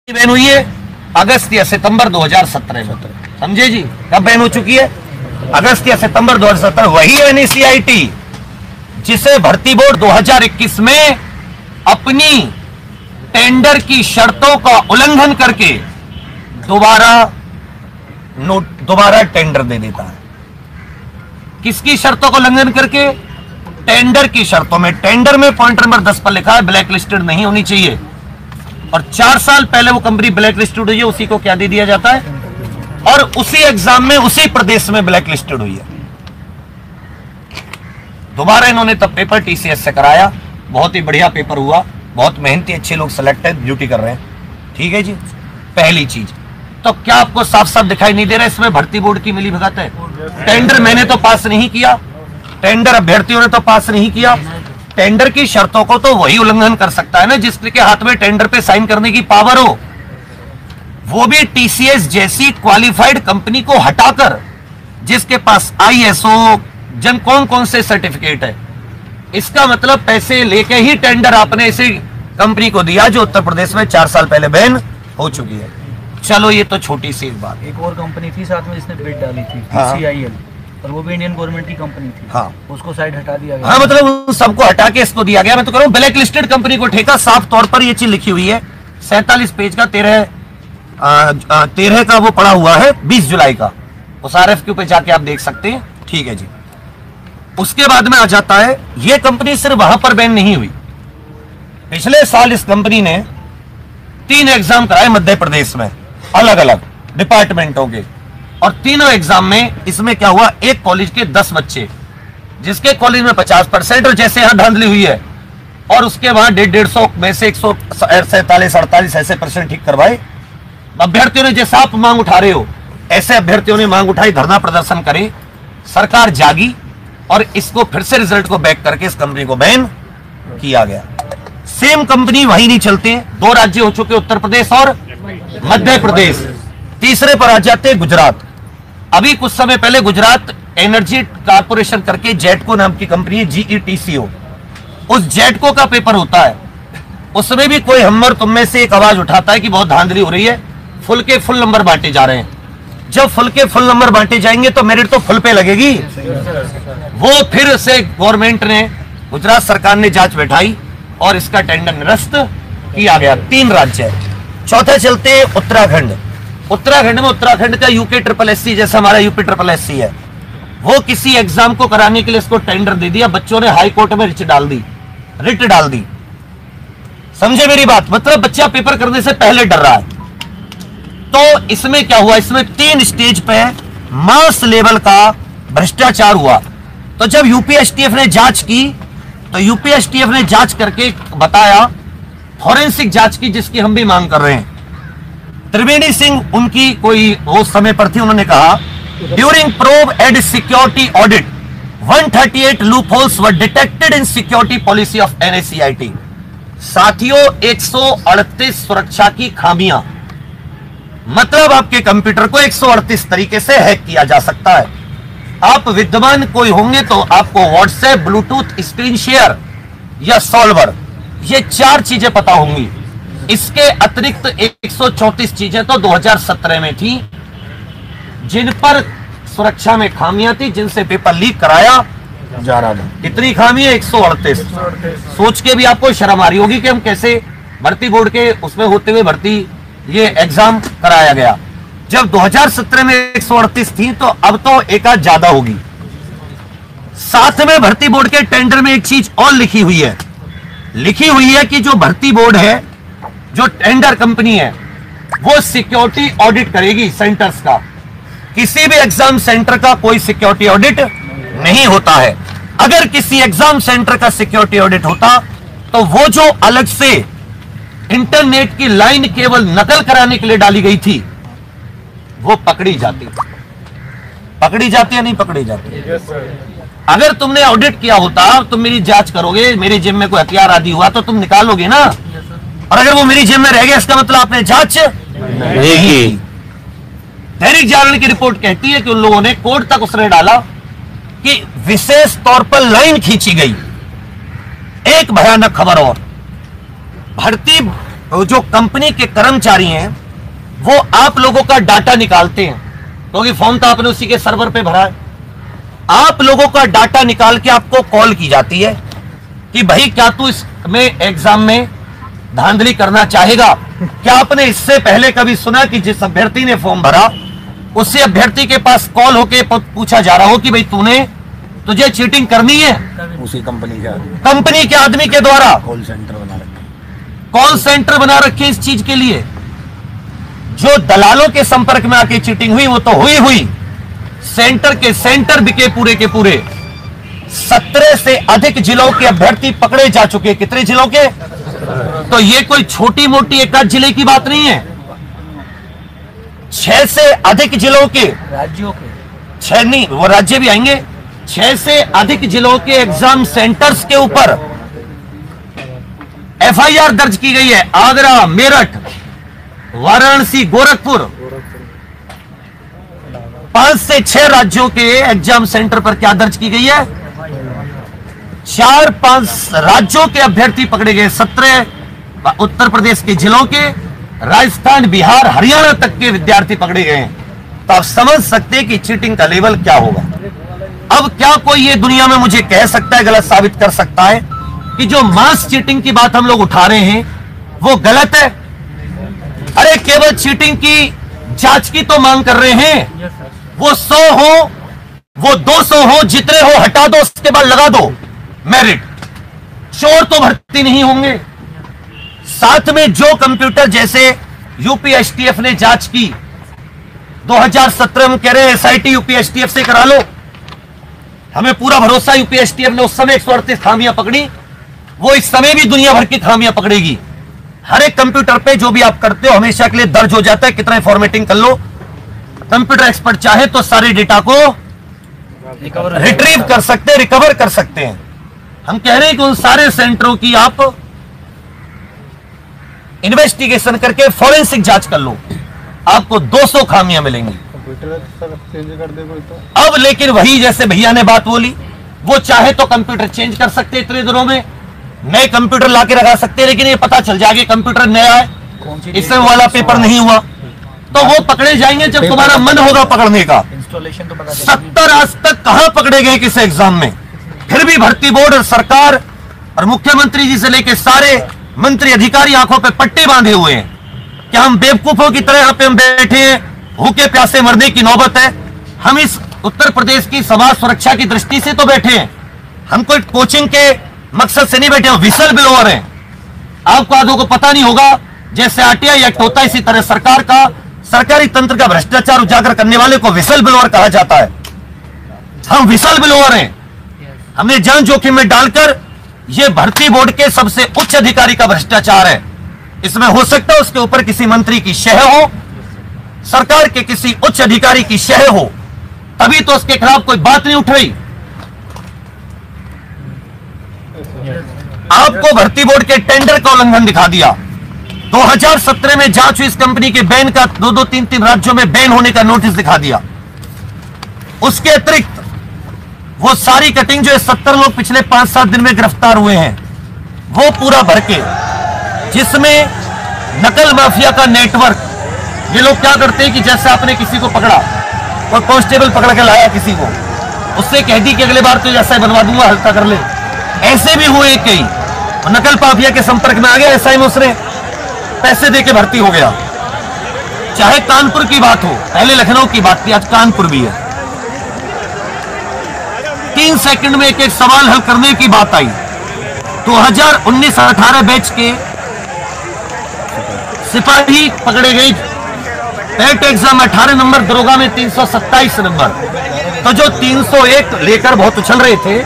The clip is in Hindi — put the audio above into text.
बैन हुई है अगस्त या सितंबर 2017 में। समझे जी, कब बैन हो चुकी है? अगस्त या सितंबर 2017। वही एनएसीईआरटी जिसे भर्ती बोर्ड 2021 में अपनी टेंडर की शर्तों का उल्लंघन करके दोबारा टेंडर दे देता है। किसकी शर्तों का उल्लंघन करके? टेंडर की शर्तों में। टेंडर में पॉइंट नंबर 10 पर लिखा है ब्लैक लिस्टेड नहीं होनी चाहिए, और 4 साल पहले वो कंपनी ब्लैक लिस्टेड हुई है, उसी को क्या दे दिया जाता है, और उसी एग्जाम में उसी प्रदेश में ब्लैक लिस्टेड हुई है। दोबारा इन्होंने तब पेपर टीसीएस से कराया, बहुत ही बढ़िया पेपर हुआ, बहुत मेहनती अच्छे लोग सिलेक्टेड ड्यूटी कर रहे हैं। ठीक है जी, पहली चीज। तो क्या आपको साफ साफ दिखाई नहीं दे रहा इसमें भर्ती बोर्ड की मिली भगत है? टेंडर मैंने तो पास नहीं किया, टेंडर अभ्यर्थियों ने तो पास नहीं किया। टेंडर की शर्तों को तो वही उल्लंघन कर सकता है ना जिसके हाथ में टेंडर पे साइन करने की पावर हो, वो भी टीसीएस जैसी क्वालिफाइड कंपनी को हटाकर, जिसके पास आईएसओ जन कौन कौन से सर्टिफिकेट है। इसका मतलब पैसे लेके ही टेंडर आपने इसी कंपनी को दिया जो उत्तर प्रदेश में 4 साल पहले बैन हो चुकी है। चलो ये तो छोटी सी बात। एक और कंपनी थी साथ में जिसने बिड डाली थी, TCIL, और वो भी इंडियन गवर्नमेंट की कंपनी थी। हाँ, उसको साइड हटा दिया गया। हाँ, मतलब उन सबको हटा के इसको दिया गया। मैं तो कह रहा हूं ब्लैक लिस्टेड कंपनी को ठेका। साफ तौर पर ये चीज लिखी हुई है, 47 पेज का 13 का वो पड़ा हुआ है 20 जुलाई का, उस RFQ पे जाके आप देख सकते हैं। ठीक है जी। उसके बाद में आ जाता है, ये कंपनी सिर्फ वहां पर बैन नहीं हुई। पिछले साल इस कंपनी ने 3 एग्जाम कराए मध्य प्रदेश में, अलग अलग डिपार्टमेंटों के, और तीनों एग्जाम में इसमें क्या हुआ, एक कॉलेज के 10 बच्चे, जिसके कॉलेज में 50%, और जैसे यहां धांधली हुई है, और उसके वहां 150 में से 147-48 ऐसे परसेंट ठीक करवाए। अभ्यर्थियों ने जैसा आप मांग उठा रहे हो, ऐसे अभ्यर्थियों ने मांग उठाई, धरना प्रदर्शन करे, सरकार जागी, और इसको फिर से रिजल्ट को बैक करके इस कंपनी को बैन किया गया। सेम कंपनी वही नहीं चलते, 2 राज्य हो चुके, उत्तर प्रदेश और मध्य प्रदेश। तीसरे पर आ जाते गुजरात। अभी कुछ समय पहले गुजरात एनर्जी कारपोरेशन करके जेटको नाम की कंपनी है, GETCO, उस जेटको का पेपर होता है। उसमें भी कोई हम और तुम में से एक आवाज उठाता है कि बहुत धांधली हो रही है, फुल के फुल नंबर बांटे जा रहे हैं। जब फुल के फुल नंबर बांटे जाएंगे तो मेरिट तो फुल पे लगेगी। वो फिर से गवर्नमेंट ने, गुजरात सरकार ने जांच बैठाई और इसका टेंडर निरस्त किया गया। 3 राज्य है। चौथा चलते उत्तराखंड। उत्तराखंड में उत्तराखंड का UKSSC जैसा हमारा UPSSC है, वो किसी एग्जाम को कराने के लिए इसको टेंडर दे दिया। बच्चों ने हाई कोर्ट में रिट डाल दी। समझे मेरी बात? मतलब बच्चा पेपर करने से पहले डर रहा है। तो इसमें क्या हुआ, इसमें 3 स्टेज पे मास लेवल का भ्रष्टाचार हुआ। तो जब UPSTF ने जांच की, तो UPSTF ने जांच करके बताया, फॉरेंसिक जांच की, जिसकी हम भी मांग कर रहे हैं। त्रिवेणी सिंह उनकी कोई वो समय पर थी, उन्होंने कहा during probe and security audit 138 loopholes were detected in security policy of NACIT। साथियों, 138 सुरक्षा की खामियां, मतलब आपके कंप्यूटर को 138 तरीके से हैक किया जा सकता है। आप विद्वान कोई होंगे तो आपको व्हाट्सएप, ब्लूटूथ, स्क्रीन शेयर या सॉल्वर, ये 4 चीजें पता होंगी। इसके अतिरिक्त 134 चीजें तो 2017 में थी, जिन पर सुरक्षा में खामियां थी, जिनसे पेपर लीक कराया जा रहा था। कितनी खामी है? 138। सोच के भी आपको शर्म आ रही होगी कि हम कैसे भर्ती बोर्ड के उसमें होते हुए भर्ती ये एग्जाम कराया गया। जब 2017 में 138 थी, तो अब तो एक आध ज्यादा होगी। साथ में भर्ती बोर्ड के टेंडर में एक चीज और लिखी हुई है कि जो भर्ती बोर्ड है, जो टेंडर कंपनी है, वो सिक्योरिटी ऑडिट करेगी सेंटर्स का। किसी भी एग्जाम सेंटर का कोई सिक्योरिटी ऑडिट नहीं होता है। अगर किसी एग्जाम सेंटर का सिक्योरिटी ऑडिट होता, तो वो जो अलग से इंटरनेट की लाइन केवल नकल कराने के लिए डाली गई थी, वो पकड़ी जाती या नहीं पकड़ी जाती? अगर तुमने ऑडिट किया होता, तुम मेरी जांच करोगे, मेरी जेब में कोई हथियार आदि हुआ तो तुम निकालोगे ना, और अगर वो मेरी जेब में रह गया, इसका मतलब आपने जांच नहीं की। दैनिक जागरण की रिपोर्ट कहती है कि उन लोगों ने कोर्ट तक उसने डाला कि विशेष तौर पर लाइन खींची गई। एक भयानक खबर और, भर्ती जो कंपनी के कर्मचारी हैं वो आप लोगों का डाटा निकालते हैं, क्योंकि फॉर्म तो आपने उसी के सर्वर पे भरा है। आप लोगों का डाटा निकाल के आपको कॉल की जाती है कि भाई क्या तू इसमें एग्जाम में धांधली करना चाहेगा? क्या आपने इससे पहले कभी सुना कि जिस अभ्यर्थी ने फॉर्म भरा उसी अभ्यर्थी के पास कॉल होके पूछा जा रहा हो कि भाई तुझे चीटिंग करनी है? उसी कंपनी के आदमी के द्वारा कॉल सेंटर बना रखे, कॉल सेंटर बना रखे इस चीज के लिए। जो दलालों के संपर्क में आके चीटिंग हुई वो तो हुई। सेंटर के सेंटर बिके पूरे के पूरे। 17 से अधिक जिलों के अभ्यर्थी पकड़े जा चुके। कितने जिलों के? तो ये कोई छोटी मोटी एक आध जिले की बात नहीं है। 6 से अधिक जिलों के, राज्यों के 6 नहीं, वो राज्य भी आएंगे। 6 से अधिक जिलों के एग्जाम सेंटर्स के ऊपर एफआईआर दर्ज की गई है। आगरा, मेरठ, वाराणसी, गोरखपुर, 5 से 6 राज्यों के एग्जाम सेंटर पर क्या दर्ज की गई है? 4-5 राज्यों के अभ्यर्थी पकड़े गए। 17 उत्तर प्रदेश के जिलों के, राजस्थान, बिहार, हरियाणा तक के विद्यार्थी पकड़े गए हैं। तो आप समझ सकते हैं कि चीटिंग का लेवल क्या होगा। अब क्या कोई ये दुनिया में मुझे कह सकता है, गलत साबित कर सकता है कि जो मास चीटिंग की बात हम लोग उठा रहे हैं वो गलत है? अरे केवल चीटिंग की जांच की तो मांग कर रहे हैं। वो 100 हो, वो 200 हो, जितने हो हटा दो, उसके बाद लगा दो मेरिट। चोर तो भर्ती नहीं होंगे। साथ में जो कंप्यूटर, जैसे यूपीएसटीएफ ने जांच की 2017 में, कह रहे हैं एसआईटी यूपीएसटीएफ से करा लो। हमें पूरा भरोसा, यूपीएसटीएफ ने उस समय 138 खामियां पकड़ी, वो इस समय भी दुनिया भर की खामियां पकड़ेगी। हर एक कंप्यूटर पे जो भी आप करते हो हमेशा के लिए दर्ज हो जाता है, कितना फॉर्मेटिंग कर लो। कंप्यूटर एक्सपर्ट चाहे तो सारे डेटा को रिट्रीव कर सकते हैं, रिकवर कर सकते हैं। हम कह रहे हैं कि उन सारे सेंटरों की आप इन्वेस्टिगेशन करके फॉरेंसिक जांच कर लो, आपको 200 खामियां मिलेंगी। अब लेकिन वही जैसे भैया ने बात बोली, वो चाहे तो कंप्यूटर चेंज कर सकते इतने दिनों में, नए कंप्यूटर लाके लगा सकते हैं, लेकिन ये पता चल जाएगा कंप्यूटर नया है, इसमें वाला पेपर नहीं हुआ, तो वो पकड़े जाएंगे जब तुम्हारा मन होगा पकड़ने का। इंस्टॉलेशन तो 70 आज तक कहां पकड़े गए किस एग्जाम में? फिर भी भर्ती बोर्ड और सरकार और मुख्यमंत्री जी से लेकर सारे मंत्री अधिकारी आंखों पे पट्टे बांधे हुए हैं कि हम बेवकूफों की तरह यहाँ पे हम बैठे हैं, भूखे प्यासे मरने की नौबत है। हम इस उत्तर प्रदेश की समाज सुरक्षा की दृष्टि से तो बैठे हैं, हम कोई कोचिंग के मकसद से नहीं बैठे, हम विसल ब्लोअर हैं। आपको आदों को पता नहीं होगा, जैसे आरटीआई एक्ट होता है इसी तरह सरकार का, सरकारी तंत्र का भ्रष्टाचार उजागर करने वाले को विसल ब्लोअर कहा जाता है। हम विसल ब्लोअर हैं। हमने जान जोखिम में डालकर, यह भर्ती बोर्ड के सबसे उच्च अधिकारी का भ्रष्टाचार है। इसमें हो सकता है उसके ऊपर किसी मंत्री की शह हो, सरकार के किसी उच्च अधिकारी की शह हो, तभी तो उसके खिलाफ कोई बात नहीं उठ रही। आपको भर्ती बोर्ड के टेंडर का उल्लंघन दिखा दिया। 2017 में जांच हुई इस कंपनी के बैन का, 2-3 राज्यों में बैन होने का नोटिस दिखा दिया। उसके अतिरिक्त वो सारी कटिंग जो 70 लोग पिछले 5-7 दिन में गिरफ्तार हुए हैं, वो पूरा भर के, जिसमें नकल माफिया का नेटवर्क। ये लोग क्या करते हैं कि जैसे आपने किसी को पकड़ा, कोई कांस्टेबल पकड़ के लाया किसी को, उससे कह दी कि अगले बार तो जैसा बनवा दूंगा, हल्का कर ले। ऐसे भी हुए कई, नकल माफिया के संपर्क में आ गया, ऐसा ही में उसने पैसे देके भर्ती हो गया। चाहे कानपुर की बात हो, पहले लखनऊ की बात थी, आज कानपुर भी है। 3 सेकंड में एक सवाल हल करने की बात आई। 2019-18 बैच के सिपाही पकड़े गए। पेट एग्जाम 18 नंबर, दरोगा में 327 नंबर। तो जो 301 लेकर बहुत उछल रहे थे,